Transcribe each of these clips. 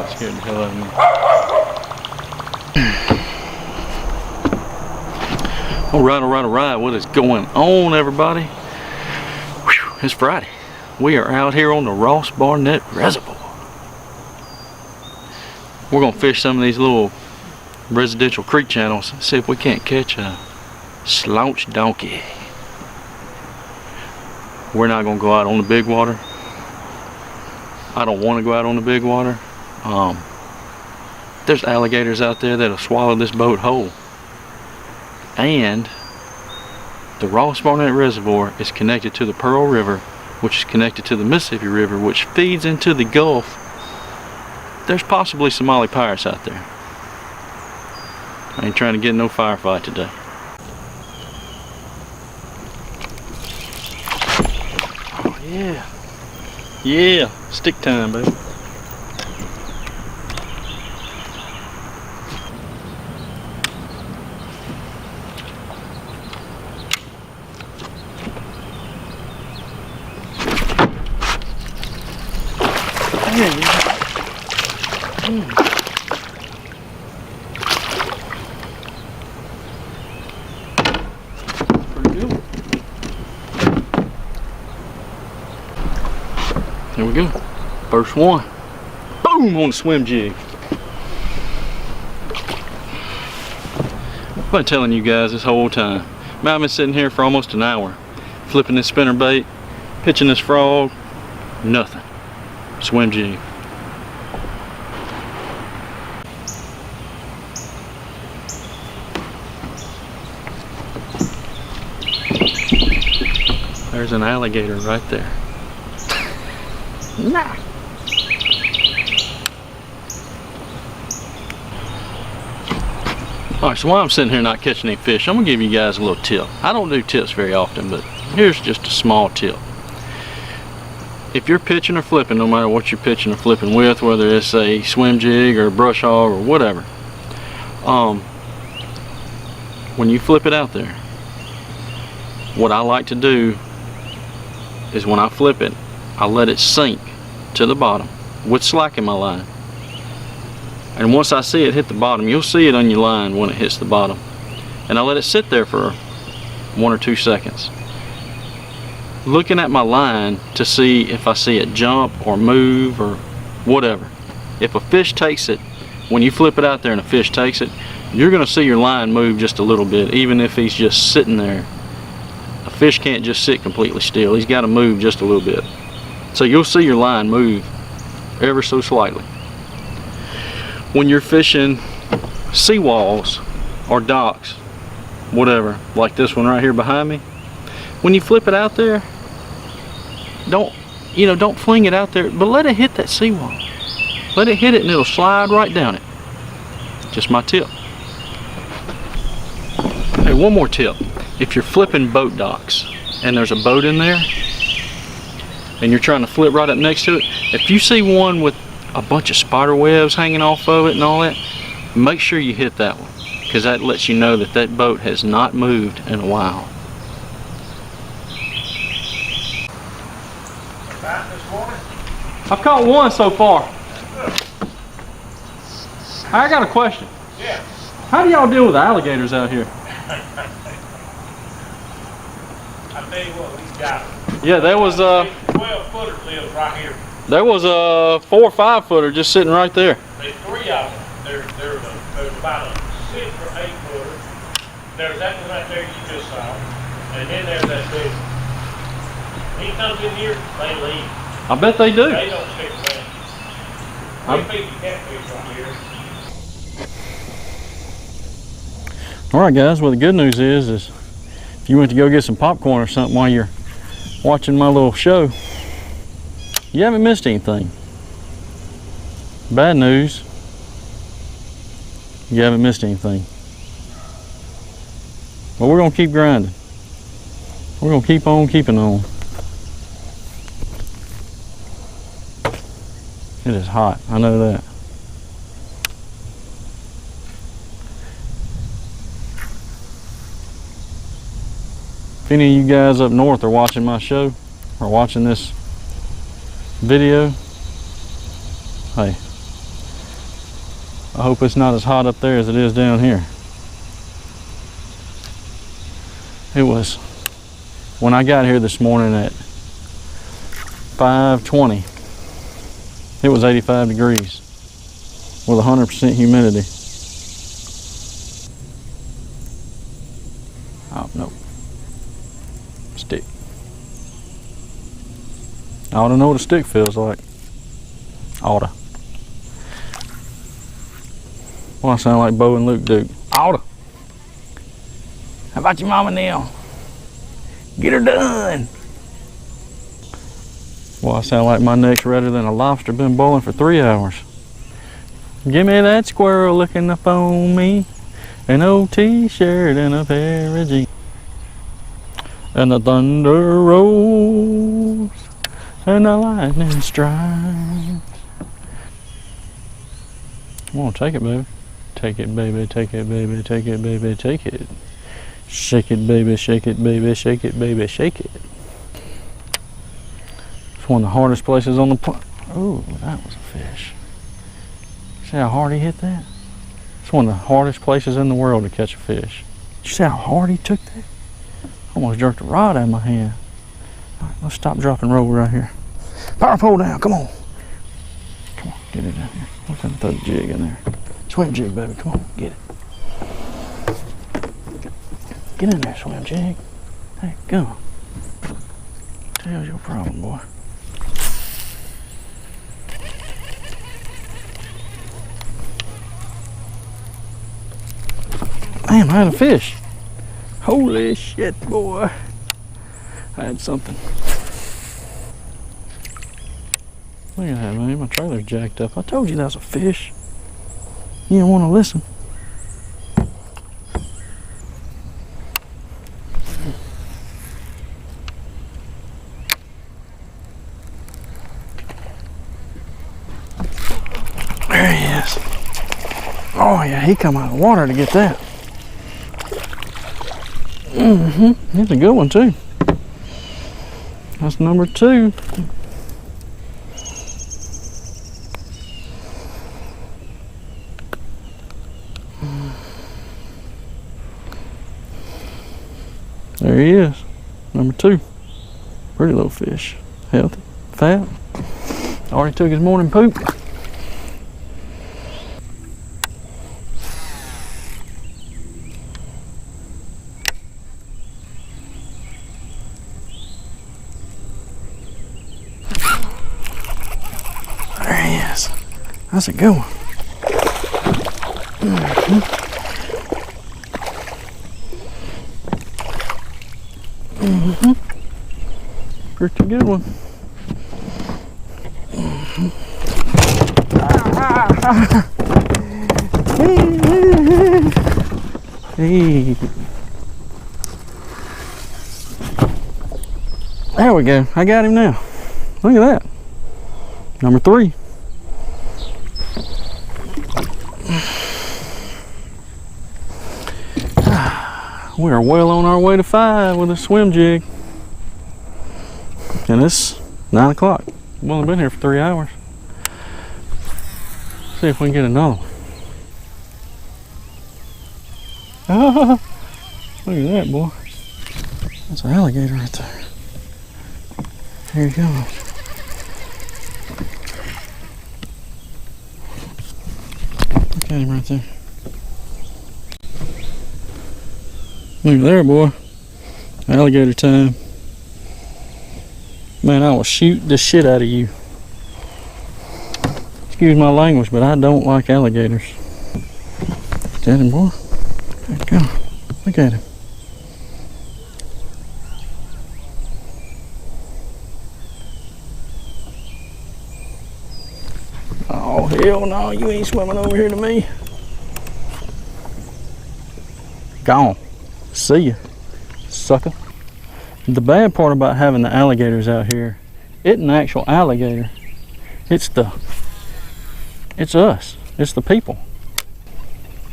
That scared the hell out of me. Alright, what is going on, everybody? Whew, it's Friday. We are out here on the Ross Barnett Reservoir. We're gonna fish some of these little residential creek channels, see if we can't catch a slouch donkey. We're not gonna go out on the big water. I don't want to go out on the big water. There's alligators out there that'll swallow this boat whole. And the Ross Barnett Reservoir is connected to the Pearl River, which is connected to the Mississippi River, which feeds into the Gulf. There's possibly Somali pirates out there. I ain't trying to get in no firefight today. Oh yeah. Yeah, stick time, baby. Pretty good. There we go. First one. Boom, on the swim jig. I've been telling you guys this whole time. Man, I've been sitting here for almost an hour, flipping this spinner bait, pitching this frog, nothing. Swim jig. There's an alligator right there. Nah. Alright, so while I'm sitting here not catching any fish, I'm gonna give you guys a little tip. I don't do tips very often, but here's just a small tip. If you're pitching or flipping, no matter what you're pitching or flipping with, whether it's a swim jig or a brush hog or whatever, when you flip it out there, what I like to do is when I flip it, I let it sink to the bottom with slack in my line. And once I see it hit the bottom, you'll see it on your line when it hits the bottom. And I let it sit there for 1 or 2 seconds, looking at my line to see if I see it jump or move or whatever. If a fish takes it, when you flip it out there and a fish takes it, you're gonna see your line move just a little bit, even if he's just sitting there. A fish can't just sit completely still. He's got to move just a little bit. So you'll see your line move ever so slightly. When you're fishing seawalls or docks, whatever, like this one right here behind me, when you flip it out there, don't fling it out there, but let it hit that seawall. Let it hit it and it'll slide right down it. Just my tip. Hey, one more tip. If you're flipping boat docks and there's a boat in there and you're trying to flip right up next to it, if you see one with a bunch of spider webs hanging off of it and all that, make sure you hit that one, because that lets you know that that boat has not moved in a while. I've caught one so far. I got a question. Yeah. How do y'all deal with alligators out here? I tell you what, we got them. Yeah, there was 12-footer lives right here. there was a 4 or 5 footer just sitting right there. There's 3 of them. There's about a 6 or 8 footer. There's that one right there you just saw, and then there's that big one. He comes in here, they leave. I bet they do. They don't stick around. We feed you catfish right here. Alright guys, well the good news is if you went to go get some popcorn or something while you're watching my little show, you haven't missed anything. Bad news, you haven't missed anything. But we're going to keep grinding. We're going to keep on keeping on. It is hot, I know that. If any of you guys up north are watching my show or watching this video, hey, I hope it's not as hot up there as it is down here. It was, when I got here this morning at 5:20, it was 85 degrees with 100% humidity. Oh, no. Stick. I ought to know what a stick feels like. Oughta. Well, I sound like Bo and Luke Duke. Oughta. How about your mama now? Get her done. Well, I sound like my neck's redder than a lobster been boiling for 3 hours. Give me that squirrel looking up on me. An old t-shirt and a pair of jeans. And the thunder rolls and the lightning strikes. Come on, take it, baby. Take it, baby, take it, baby, take it, baby, take it. Shake it, baby, shake it, baby, shake it, baby, shake it. It's one of the hardest places on the planet. Oh, that was a fish. See how hard he hit that? It's one of the hardest places in the world to catch a fish. You see how hard he took that? Almost jerked a rod out of my hand. All right, let's stop, drop, and roll right here. Power pole down, come on. Come on, get it in here. Let's throw the jig in there. Swim jig, baby, come on, get it. Get in there, swim jig. Hey, go. What the hell's your problem, boy? Damn, I had a fish. Holy shit, boy. I had something. Look at that, man. My trailer's jacked up. I told you that was a fish. You didn't want to listen. There he is. Oh yeah, he come out of the water to get that. He's a good one too. That's number 2. There he is, number 2. Pretty little fish, healthy, fat. Already took his morning poop. There he is. That's a good one. Pretty good one. Hey. There we go. I got him now. Look at that. Number 3. We are well on our way to 5 with a swim jig. And it's 9 o'clock. We've only been here for 3 hours. See if we can get another one. Ah, look at that, boy. That's an alligator right there. Here he goes. Look at him right there. Look there, boy. Alligator time. Man, I will shoot the shit out of you. Excuse my language, but I don't like alligators. Look at him, boy. There you go. Look at him. Oh, hell no, you ain't swimming over here to me. Gone. See ya, sucker. The bad part about having the alligators out here, it isn't an actual alligator. It's us. It's the people.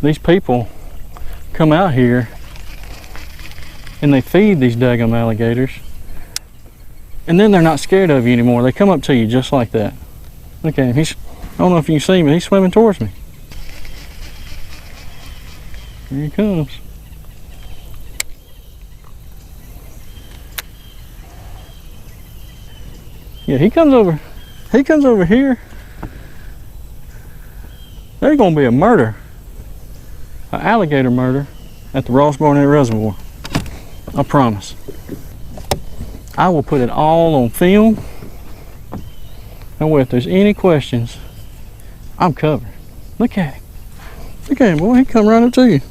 These people come out here and they feed these daggum alligators, and then they're not scared of you anymore. They come up to you just like that. Look at him. I don't know if you can see him, but he's swimming towards me. Here he comes. Yeah, he comes over. He comes over here. There's gonna be a murder, an alligator murder, at the Ross Barnett Reservoir. I promise. I will put it all on film. And if there's any questions, I'm covered. Look at him. Look at him, boy. He come right up to you.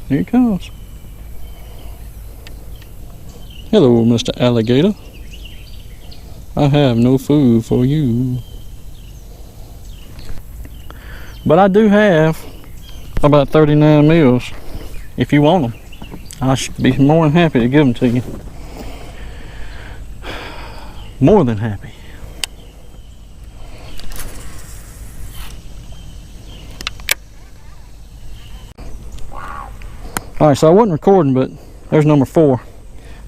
Here he comes. Hello, Mr. Alligator. I have no food for you. But I do have about 39 meals if you want them. I should be more than happy to give them to you. More than happy. Alright, so I wasn't recording, but there's number 4.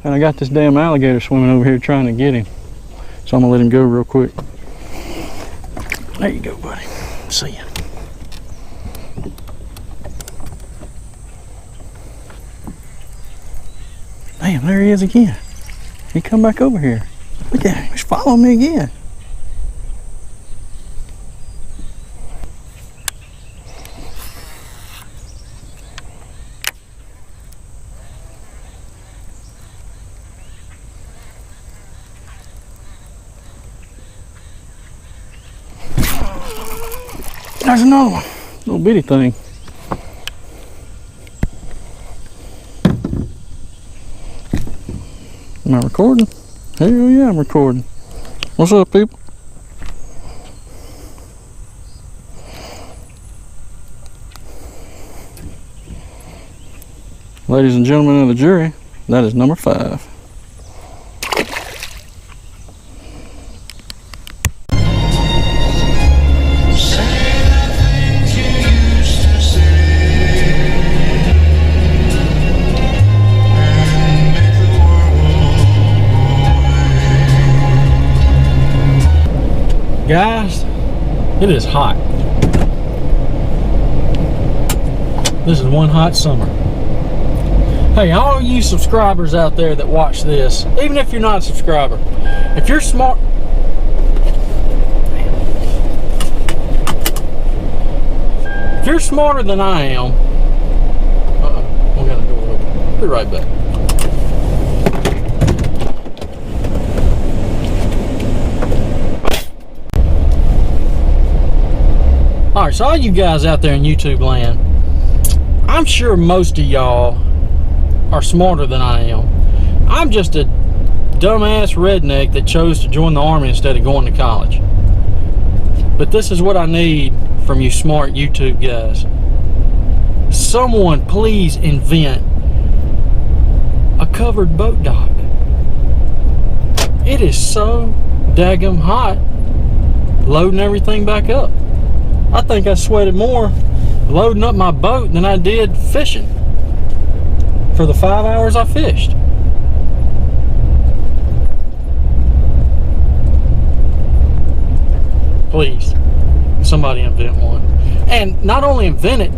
And I got this damn alligator swimming over here trying to get him. So I'm gonna let him go real quick. There you go, buddy. See ya. Damn, there he is again. He come back over here. Look at him, he's following me again. There's another one, little bitty thing. Am I recording? Hell yeah, I'm recording. What's up, people? Ladies and gentlemen of the jury, that is number 5. Guys, it is hot. This is one hot summer. Hey, all you subscribers out there that watch this, even if you're not a subscriber, if you're smart, if you're smarter than I am, we got a door open. Be right back. Alright, so all you guys out there in YouTube land, I'm sure most of y'all are smarter than I am. I'm just a dumbass redneck that chose to join the Army instead of going to college. But this is what I need from you smart YouTube guys. Someone please invent a covered boat dock. It is so daggum hot loading everything back up. I think I sweated more loading up my boat than I did fishing for the 5 hours I fished. Please, somebody invent one. And not only invent it,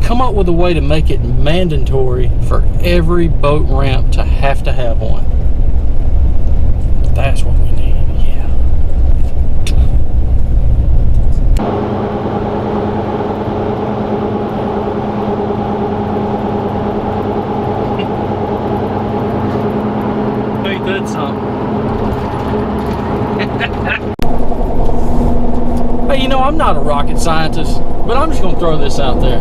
come up with a way to make it mandatory for every boat ramp to have one. That's what we need. Hey, you know, I'm not a rocket scientist, but I'm just going to throw this out there.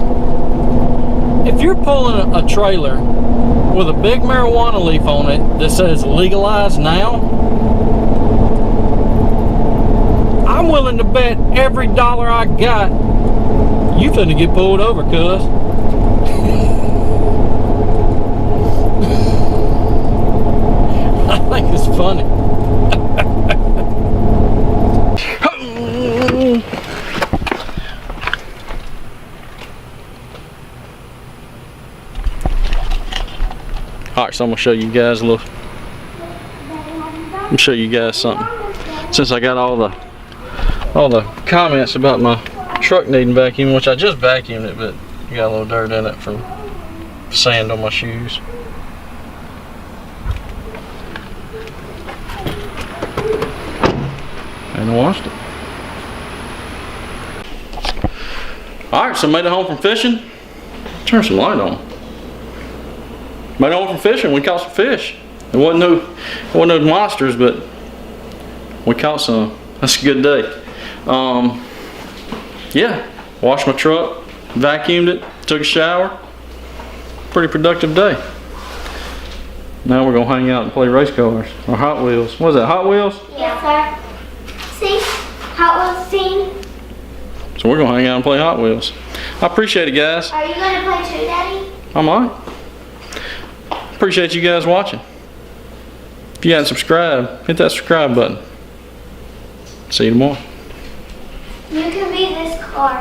If you're pulling a trailer with a big marijuana leaf on it that says legalized now, I'm willing to bet every dollar I got you finna get pulled over, cuz. I think it's funny. Alright, so I'm gonna show you guys a little. Let me show you guys something. since I got all the comments about my truck needing vacuuming, which I just vacuumed it, but you got a little dirt in it from sand on my shoes. And I washed it. Alright, so made it home from fishing. Turn some light on. Made it home from fishing. We caught some fish. It wasn't no monsters, but we caught some. That's a good day. Yeah, washed my truck, vacuumed it, took a shower. Pretty productive day. Now we're gonna hang out and play race cars or Hot Wheels. What is that, Hot Wheels? Yes, sir. See? Hot Wheels scene. So we're gonna hang out and play Hot Wheels. I appreciate it, guys. Are you gonna play too, Daddy? I might. Appreciate you guys watching. If you haven't subscribed, hit that subscribe button. See you tomorrow. You can be this car.